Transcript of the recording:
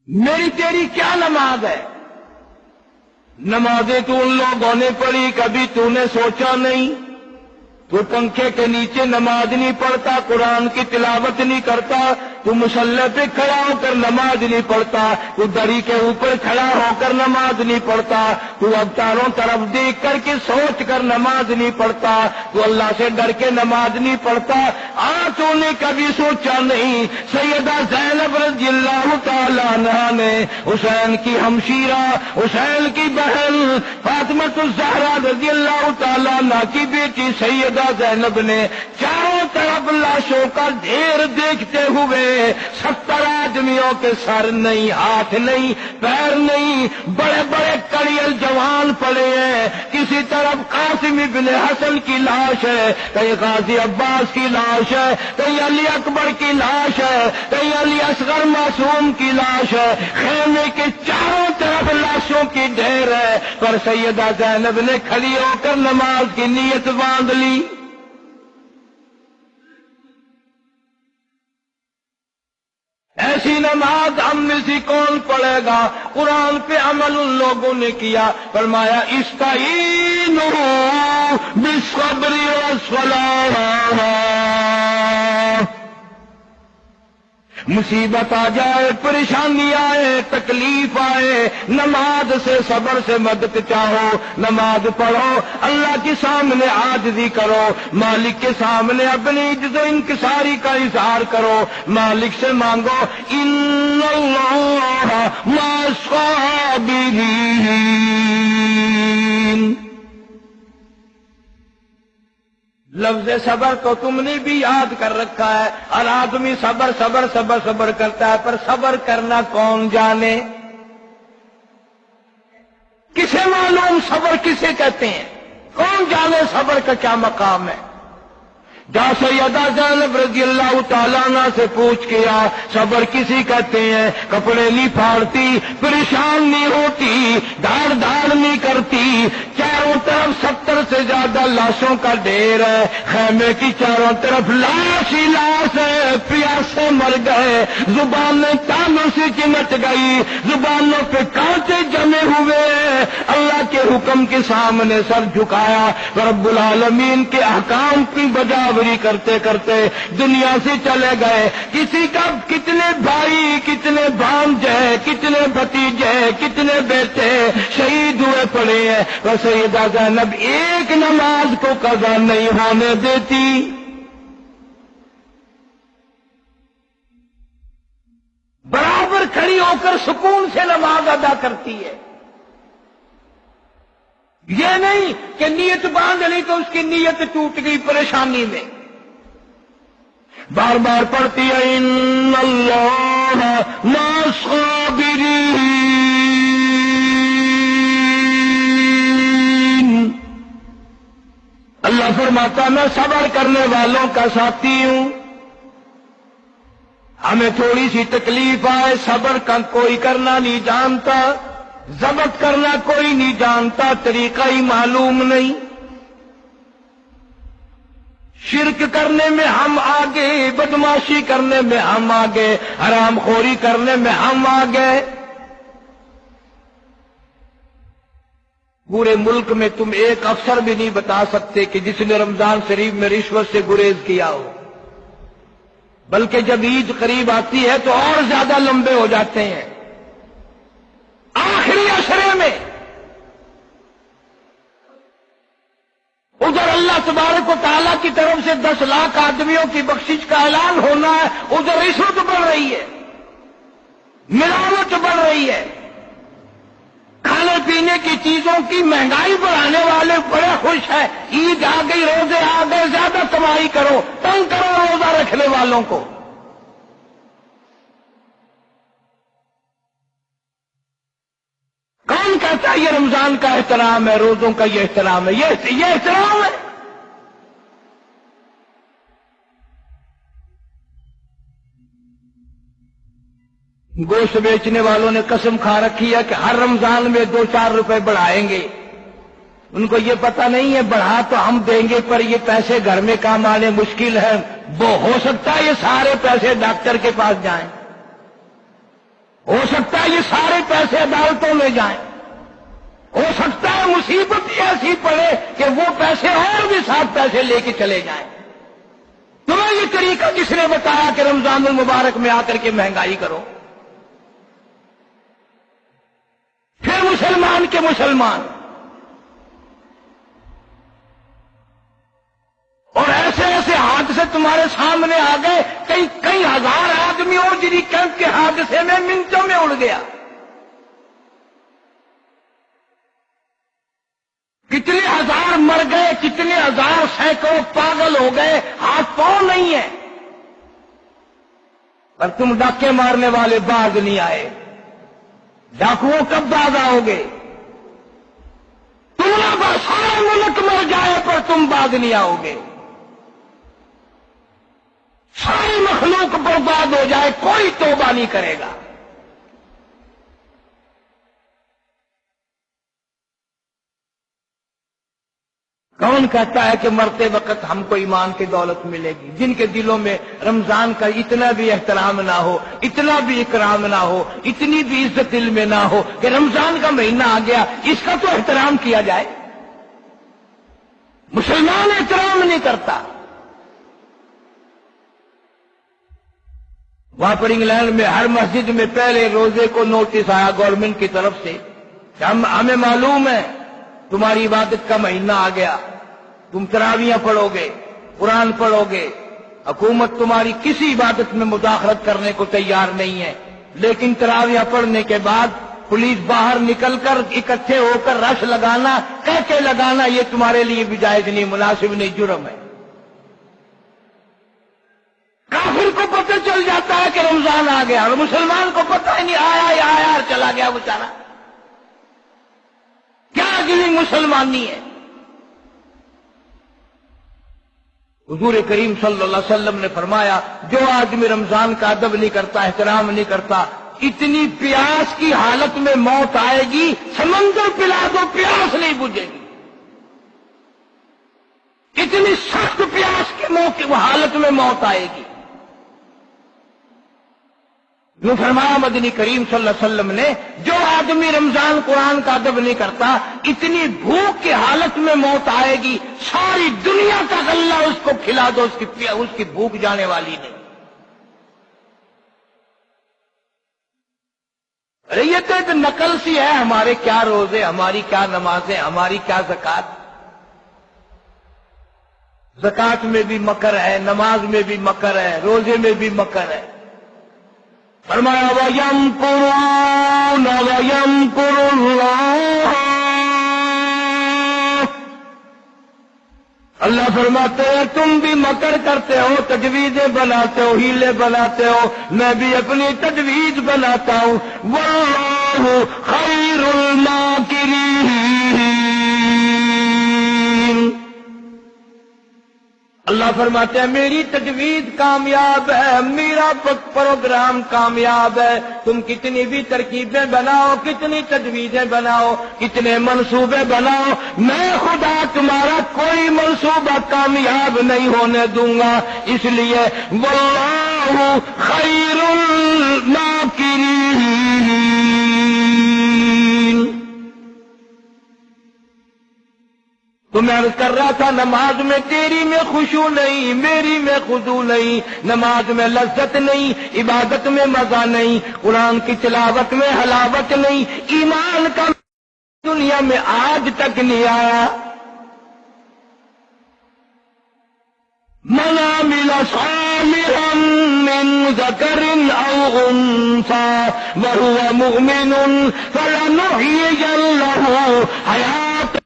मेरी तेरी क्या नमाज है? नमाजें तो उन लोगों ने पढ़ी, कभी तूने सोचा नहीं? तू पंखे के नीचे नमाज नहीं पढ़ता, कुरान की तिलावत नहीं करता, तू मुसल्ले पे खड़ा होकर नमाज नहीं पढ़ता, तू दरी के ऊपर खड़ा होकर नमाज नहीं पढ़ता, तू अब चारों तरफ देख करके सोच कर नमाज नहीं पढ़ता, तू अल्लाह से डर के नमाज नहीं पढ़ता। तूने कभी सोचा नहीं सैयदा ज़ैनब रज़ियल्लाहु तआला अन्हा ने हुसैन की हमशीरा, हुसैन की बहन फातिमातुज़ ज़हरा रज़ियल्लाहु तआला अन्हा की बेटी सैयदा ज़ैनब ने चारों तरफ लाशों का ढेर देखते हुए 70 आदमियों के सर नहीं, हाथ नहीं, पैर नहीं, बड़े बड़े कड़ियल जवान पड़े हैं। किसी तरफ कासिम इब्न हसन की लाश है, कहीं गाजी अब्बास की लाश है, कहीं अली अकबर की लाश है, कहीं अली असगर मासूम की लाश है। खेमे के चारों तरफ लाशों की ढेर है, पर सैयदा ज़ैनब ने खड़ी होकर नमाज की नीयत बांध ली। ऐसी नमाज हम में से कौन पढ़ेगा? कुरान पे अमल उन लोगों ने किया, फरमाया इस्ताईनु बिस्सब्रि वस्सलाह। मुसीबत आ जाए, परेशानी आए, तकलीफ आए, नमाज से सब्र से मदद चाहो, नमाज पढ़ो, अल्लाह के सामने आजिज़ी करो, मालिक के सामने अपनी इज्जत इंकिसारी का इजहार करो, मालिक से मांगो इन्नल्लाह मस्साबिरीन। लफ्ज़ सबर तो तुमने भी याद कर रखा है। और आदमी सबर सबर सबर सबर करता है, पर सबर करना कौन जाने? किसे मालूम सबर किसे कहते हैं? कौन जाने सबर का क्या मकाम है? जा सैयदा ज़ैनब रज़ियल्लाहु तआला अन्हा से पूछ किया, सबर किसी कहते हैं? कपड़े नहीं फाड़ती, परेशान नहीं होती, धाड़ धाड़ नहीं करती, चारों तरफ 70 से ज्यादा लाशों का ढेर है, खेमे की चारों तरफ लाश ही लाश है, प्यासे मर गए, जुबानें तानों से चिमट गई, जुबानों पे कांटे जमे हुए, अल्लाह के हुक्म के सामने सर झुकाया, रब्बुल आलमीन के अहकाम की बजावरी करते करते दुनिया से चले गए। किसी का कितने भाई, कितने भांजे, कितने भतीजे, कितने बेटे शहीद हुए पड़े हैं, और सैयदा ज़ैनब एक नमाज को कज़ा नहीं होने देती। बराबर खड़ी होकर सुकून से नमाज अदा करती है। ये नहीं कि नीयत बांध ली तो उसकी नीयत टूट गई परेशानी में। बार बार पढ़ती है इन्नल्लाह मस्साबिरीन। अल्लाह फरमाता मैं सब्र करने वालों का साथी हूं। हमें थोड़ी सी तकलीफ आए, सब्र का कोई करना नहीं जानता, ज़ब्त करना कोई नहीं जानता, तरीका ही मालूम नहीं। शिरक करने में हम आगे, बदमाशी करने में हम आगे, हरामखोरी करने में हम आगे। पूरे मुल्क में तुम एक अफसर भी नहीं बता सकते कि जिसने रमजान शरीफ में रिश्वत से गुरेज किया हो, बल्कि जब ईद करीब आती है तो और ज्यादा लंबे हो जाते हैं। आखिरी अशरे में उधर अल्लाह तबारक व तआला की तरफ से 10 लाख आदमियों की बख्शिश का ऐलान होना है, उधर रिश्वत बढ़ रही है, मिलावट बढ़ रही है, खाने पीने की चीजों की महंगाई बढ़ाने वाले बड़े खुश हैं। ईद आ गई, रोजे आ गए, ज्यादा कमाई करो, तंग करो रोजा रखने वालों को। कौन कहता है ये रमजान का एहतराम है, रोजों का ये एहतराम है? ये एहतराम है। गोश्त बेचने वालों ने कसम खा रखी है कि हर रमजान में 2-4 रुपए बढ़ाएंगे। उनको ये पता नहीं है बढ़ा तो हम देंगे, पर ये पैसे घर में काम आने मुश्किल है। वो हो सकता है ये सारे पैसे डॉक्टर के पास जाएं, हो सकता है سارے پیسے عدالتوں میں جائیں، ہو سکتا ہے مصیبت ہی ایسی پڑے کہ وہ پیسے اور بھی 7 پیسے لے کے چلے جائیں۔ تمہیں یہ طریقہ کس نے بتایا کہ رمضان المبارک میں آ کر کے مہنگائی کرو؟ پھر مسلمان کے مسلمان، اور ایسے ایسے حادثے تمہارے سامنے آ گئے، کئی ہزار آدمی اور جنی کیمپ کے حادثے میں منٹوں میں اڑ گیا۔ کتنے ہزار مر گئے، کتنے ہزار سینکڑوں پاگل ہو گئے، ہاتھ پاؤں نہیں ہے، پر تم ڈاکے مارنے والے باز نہیں آئے۔ ڈاکوؤں کب باز آؤ گے؟ تمہارا سارا ملک مر جائے پر تم باز نہیں آؤ گے۔ ساری مخلوق برباد ہو جائے، کوئی توبہ نہیں کرے گا۔ کون کہتا ہے کہ مرتے وقت ہم کو ایمان کی دولت ملے گی؟ جن کے دلوں میں رمضان کا اتنا بھی احترام نہ ہو، اتنا بھی اکرام نہ ہو، اتنی بھی عزت دل میں نہ ہو کہ رمضان کا مہینہ آ گیا اس کا تو احترام کیا جائے۔ مسلمان احترام نہیں کرتا۔ وہاں پر انگلینڈ میں ہر مسجد میں پہلے روزے کو نوٹس آیا گورنمنٹ کی طرف سے کہ ہمیں معلوم ہے تمہاری عبادت کا مہینہ آ گیا، تم تراویاں پڑھو گے، قرآن پڑھو گے، حکومت تمہاری کسی عبادت میں مداخلت کرنے کو تیار نہیں ہے، لیکن تراویاں پڑھنے کے بعد پولیس باہر نکل کر اکٹھے ہو کر رش لگانا، کہہ کے لگانا، یہ تمہارے لیے بھی جائز نہیں، مناسب نہیں، جرم ہے۔ کافر کو پتہ چل جاتا ہے کہ رمضان آ گیا، اور مسلمان کو پتہ ہی نہیں، آیا یا آیا اور چلا گیا بیچارہ۔ کیا اگلی مسلمانی ہے؟ حضور کریم صلی اللہ علیہ وسلم نے فرمایا جو آدمی رمضان کا ادب نہیں کرتا، احترام نہیں کرتا، اتنی پیاس کی حالت میں موت آئے گی، سمندر پلا دو پیاس نہیں بجھے گی۔ اتنی سخت پیاس کی حالت میں موت آئے گی۔ جو فرمایا مدنی کریم صلی اللہ علیہ وسلم نے جو آدمی رمضان قرآن کا ادب نہیں کرتا، اتنی بھوک کی حالت میں موت آئے گی، ساری دنیا کا غلہ اس کو کھلا دو، اس کی بھوک جانے والی نہیں۔ ارے یہ تو ایک نقل سی ہے، ہمارے کیا روزے، ہماری کیا نمازیں، ہماری کیا زکات۔ زکات میں بھی مکر ہے، نماز میں بھی مکر ہے، روزے میں بھی مکر ہے۔ فرمایا وَيَمْكُرُونَ وَيَمْكُرُ اللَّهُ، اللہ فرماتے ہیں تم بھی مکر کرتے ہو، تجویزیں بناتے ہو، ہیلے بناتے ہو، میں بھی اپنی تجویز بناتا ہوں۔ وَاللَّهُ خَيْرُ الْمَاكِرِينَ، اللہ فرماتے ہیں میری تجویز کامیاب ہے، میرا پروگرام کامیاب ہے۔ تم کتنی بھی ترکیبیں بناؤ، کتنی تجویزیں بناؤ، کتنے منصوبے بناؤ، میں خدا تمہارا کوئی منصوبہ کامیاب نہیں ہونے دوں گا۔ اس لیے واللہ خیر الماکرین، تو میں عرض کر رہا تھا نماز میں تیری میں خشوع نہیں، میری میں خضوع نہیں، نماز میں لذت نہیں، عبادت میں مزہ نہیں، قرآن کی تلاوت میں حلاوت نہیں، ایمان کا دنیا میں آج تک نہیں آیا۔ من عمل صالحا من ذکر او انثى وهو مؤمن فلنحيين له حیاة